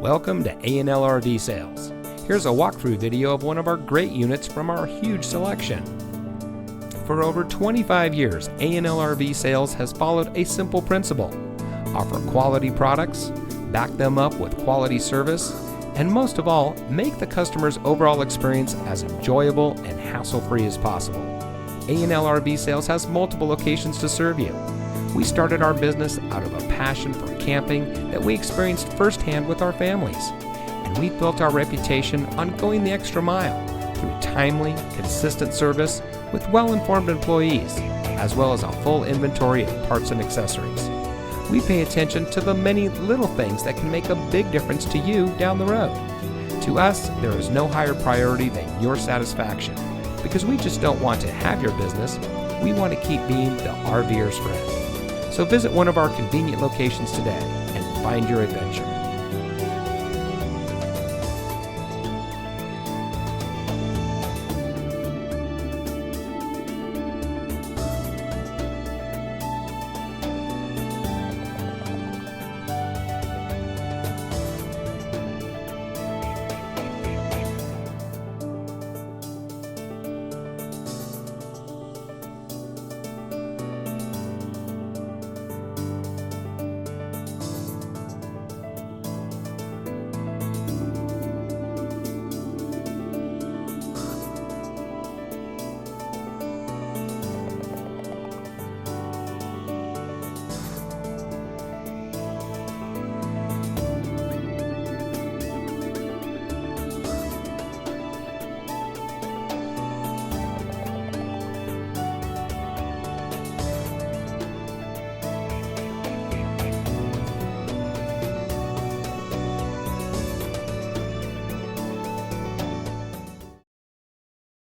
Welcome to A&L RV Sales. Here's a walkthrough video of one of our great units from our huge selection. For over 25 years, A&L RV Sales has followed a simple principle: offer quality products, back them up with quality service, and most of all, make the customer's overall experience as enjoyable and hassle-free as possible. A&L RV Sales has multiple locations to serve you. We started our business out of a passion for camping that we experienced firsthand with our families, and we built our reputation on going the extra mile through timely, consistent service with well-informed employees, as well as a full inventory of parts and accessories. We pay attention to the many little things that can make a big difference to you down the road. To us, there is no higher priority than your satisfaction, because we just don't want to have your business, we want to keep being the RVer's friend. So visit one of our convenient locations today and find your adventure.